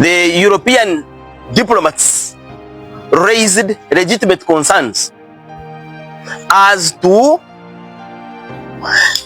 the European diplomats raised legitimate concerns as to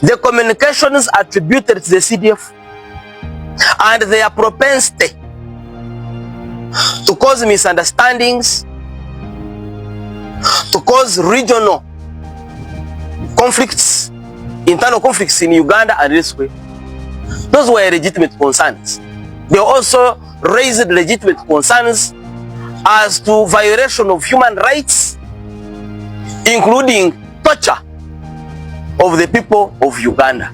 the communications attributed to the CDF and their propensity to cause misunderstandings, to cause regional conflicts, internal conflicts in Uganda and elsewhere. Those were legitimate concerns. They also raised legitimate concerns as to violation of human rights, including torture of the people of Uganda.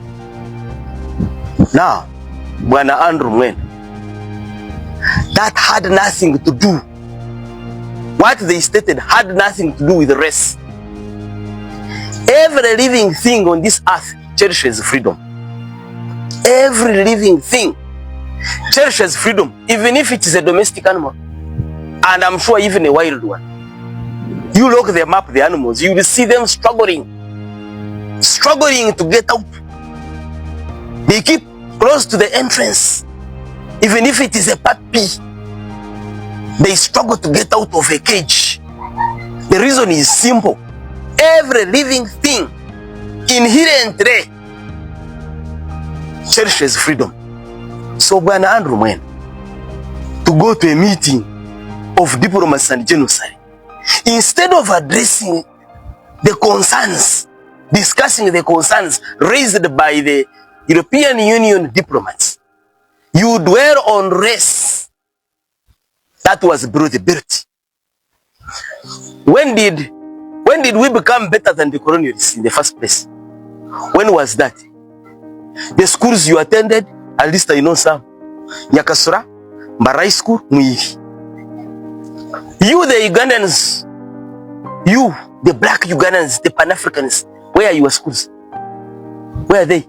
Now, Bwana Andrew Mwenda, that had nothing to do, what they stated had nothing to do with race. Every living thing on this earth cherishes freedom. Every living thing cherishes freedom, even if it is a domestic animal, and I'm sure even a wild one. You look them up, the animals, you will see them struggling to get out. They keep close to the entrance. Even if it is a puppy, they struggle to get out of a cage. The reason is simple. Every living thing inherently cherishes freedom. So Bwana Andrew Mwenda, to go to a meeting of diplomats and genocide, instead of addressing the concerns, discussing the concerns raised by the European Union diplomats, you dwell on race. That was brutality. When did we become better than the colonialists in the first place? When was that? The schools you attended, at least I know some. Nyakasura, Mbarai School, Muhoozi. You, the Ugandans, you, the black Ugandans, the Pan-Africans, where are your schools? Where are they?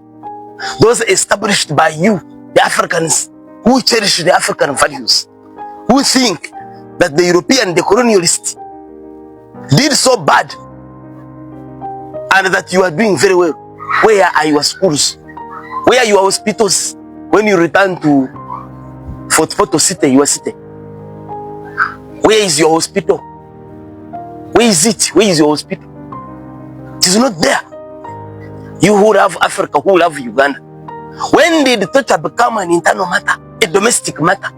Those established by you, the Africans, who cherish the African values, who think that the European, the colonialists, did so bad, and that you are doing very well. Where are your schools? Where are your hospitals when you return to Fort Portal City, your city? Where is your hospital? Where is it? Where is your hospital? It is not there. You who love Africa, who love Uganda. When did torture become an internal matter, a domestic matter?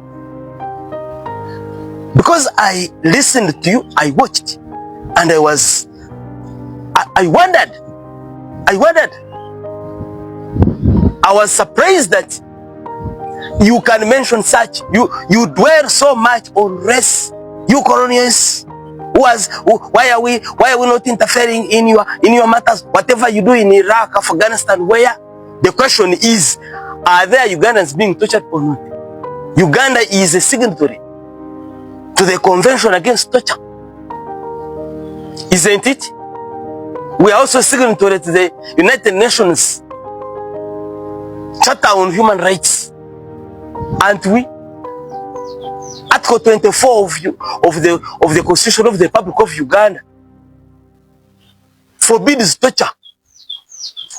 Because I listened to you, I watched, and I wondered. I was surprised that you can mention such. You dwell so much on race. You colonialists, why are we not interfering in your matters? Whatever you do in Iraq, Afghanistan, where? The question is, are there Ugandans being tortured or not? Uganda is a signatory to the Convention Against Torture. Isn't it? We are also signatory to the United Nations Charter on Human Rights. Aren't we? Article 24 of the Constitution of the Republic of Uganda forbids torture,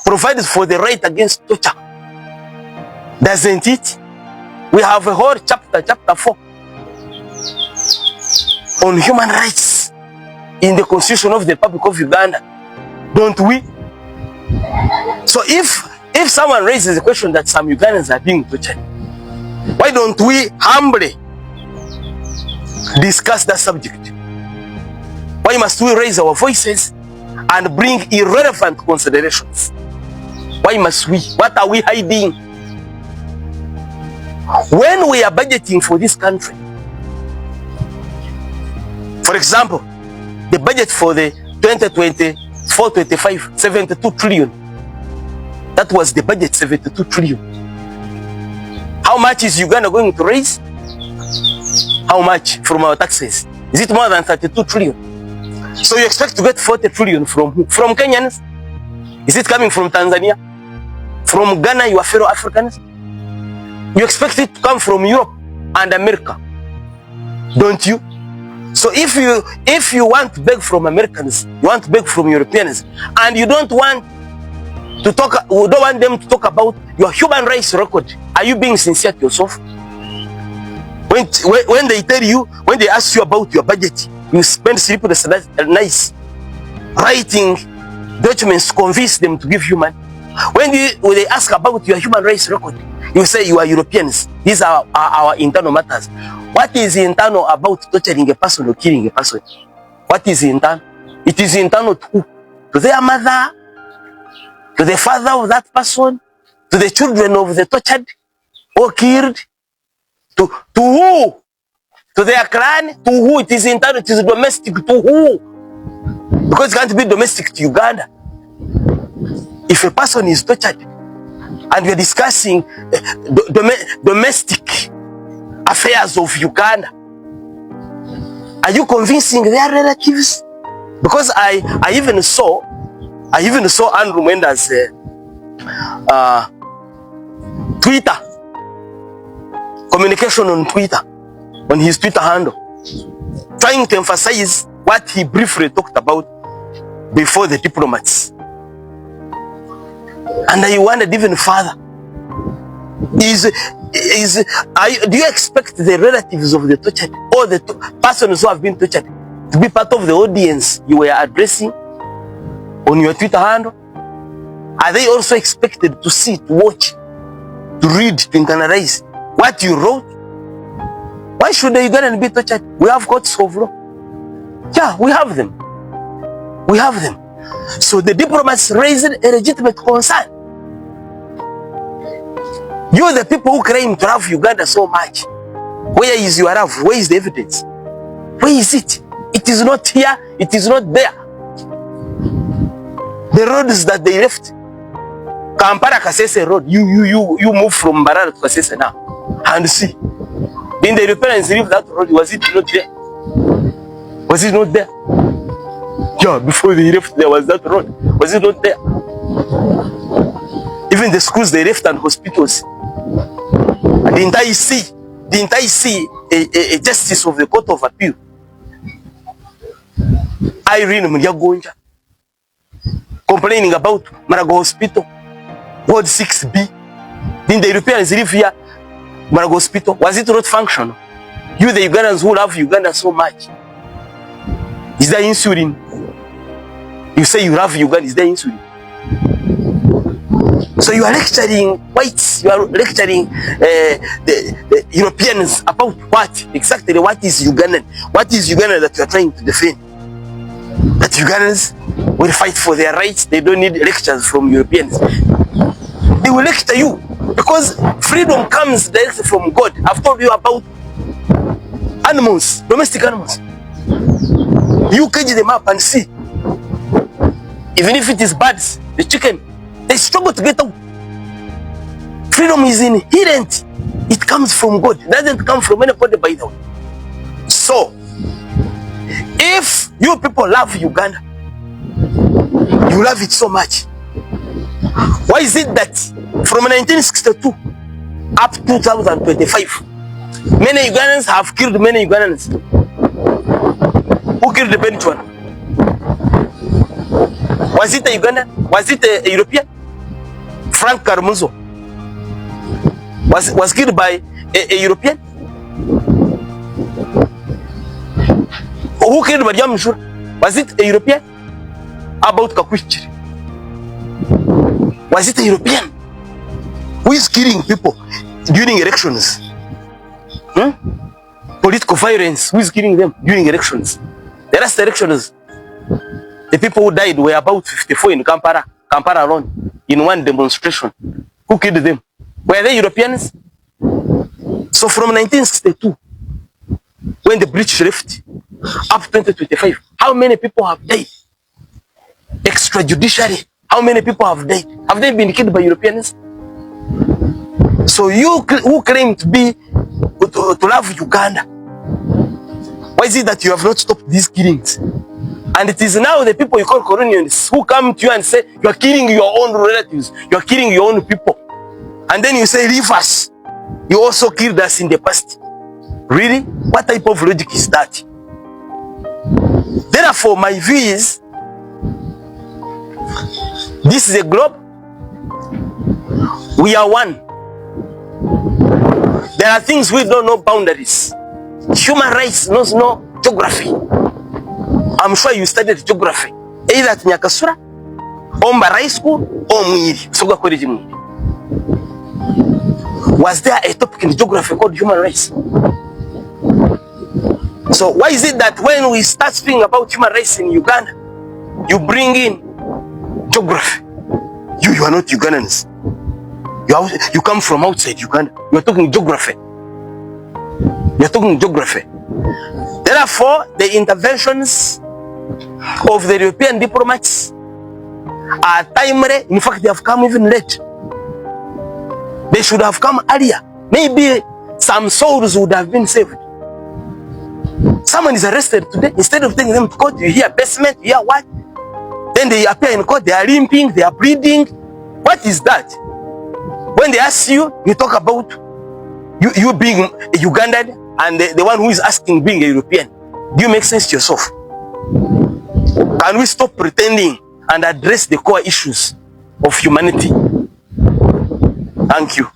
provides for the right against torture. Doesn't it? We have a whole chapter 4 on human rights in the Constitution of the Republic of Uganda. Don't we? So if someone raises the question that some Ugandans are being tortured, why don't we humbly discuss that subject? Why must we raise our voices and bring irrelevant considerations? Why must we? What are we hiding? When we are budgeting for this country, for example, the budget for the 2024-25, 72 trillion. That was the budget, 72 trillion. How much is Uganda going to raise? How much from our taxes? Is it more than 32 trillion? So you expect to get 40 trillion from who? From Kenyans? Is it coming from Tanzania? From Ghana, your fellow Africans? You expect it to come from Europe and America, don't you? So if you want to beg from Americans, you want to beg from Europeans, and you don't want them to talk about your human rights record, are you being sincere to yourself? When they tell you, when they ask you about your budget, you spend sleepless nights writing documents to convince them to give you money. When they ask about your human rights record, you say you are Europeans. These are our internal matters. What is internal about torturing a person or killing a person? What is internal? It is internal to who? To their mother, to the father of that person, to the children of the tortured or killed, to who? To their clan, to who? It is internal, it is domestic, to who? Because it can't be domestic to Uganda. If a person is tortured and we are discussing domestic affairs of Uganda, are you convincing their relatives? Because I even saw Andrew Mwenda's Twitter communication on Twitter, on his Twitter handle, trying to emphasize what he briefly talked about before the diplomats. And I wondered even further, do you expect the relatives of the tortured or the persons who have been tortured to be part of the audience you were addressing on your Twitter handle? Are they also expected to see, to watch, to read, to internalize what you wrote? Why should the Ugandan be tortured? We have courts of law. Yeah, we have them. We have them. So the diplomats raised a legitimate concern. You, the people who claim to love Uganda so much, where is your love? Where is the evidence? Where is it? It is not here. It is not there. The roads that they left, Kampala Kasese road, you move from Barara to Kasese now, and see. In the Europeans leave that road, was it not there? Was it not there? Yeah, before they left, there was that road. Was it not there? Even the schools they left and hospitals. And didn't I see a justice of the Court of Appeal, Irene Munyagonja, complaining about Marago Hospital, Ward 6B? Didn't the Europeans live here, Marago Hospital? Was it not functional? You, the Ugandans who love Uganda so much, is there insulin? You say you love Uganda, is there insulin? So you are lecturing whites, you are lecturing the Europeans about what? Exactly what is Ugandan? What is Uganda that you are trying to defend? That Ugandans will fight for their rights, they don't need lectures from Europeans. They will lecture you because freedom comes directly from God. I've told you about animals, domestic animals. You cage them up and see. Even if it is birds, the chicken, they struggle to get out. Freedom is inherent. It comes from God. It doesn't come from anybody, by the way. So, if you people love Uganda, you love it so much, why is it that from 1962 up to 2025, many Ugandans have killed many Ugandans? Who killed the Batwa? Was it a Ugandan? Was it a European? Frank Carmuzo was killed by a European? Who killed Bagisu? Was it a European? About Kakuichiri? Was it a European? Who is killing people during elections? Political violence, who is killing them during elections? The last elections, the people who died were about 54 in Kampala alone, in one demonstration. Who killed them? Were they Europeans? So from 1962, when the British left, up to 2025, how many people have died? Extrajudicially, how many people have died? Have they been killed by Europeans? So you who claim to love Uganda, why is it that you have not stopped these killings? And it is now the people you call colonialists who come to you and say, you are killing your own relatives, you are killing your own people. And then you say, leave us. You also killed us in the past. Really? What type of logic is that? Therefore, my view is, this is a globe. We are one. There are things we don't know boundaries. Human rights knows no geography. I'm sure you studied geography. Either at Nyakasura, or High School, or Mwiri. Was there a topic in geography called human rights? So why is it that when we start speaking about human rights in Uganda, you bring in geography? You are not Ugandans. You come from outside Uganda. You are talking geography. You are talking geography. Therefore, the interventions of the European diplomats are timely. In fact, they have come even late. They should have come earlier. Maybe some souls would have been saved. Someone is arrested today. Instead of taking them to court, you hear basement, you hear what? Then they appear in court, they are limping, they are bleeding. What is that? When they ask you, you talk about you being a Ugandan and the one who is asking being a European. Do you make sense to yourself? Can we stop pretending and address the core issues of humanity? Thank you.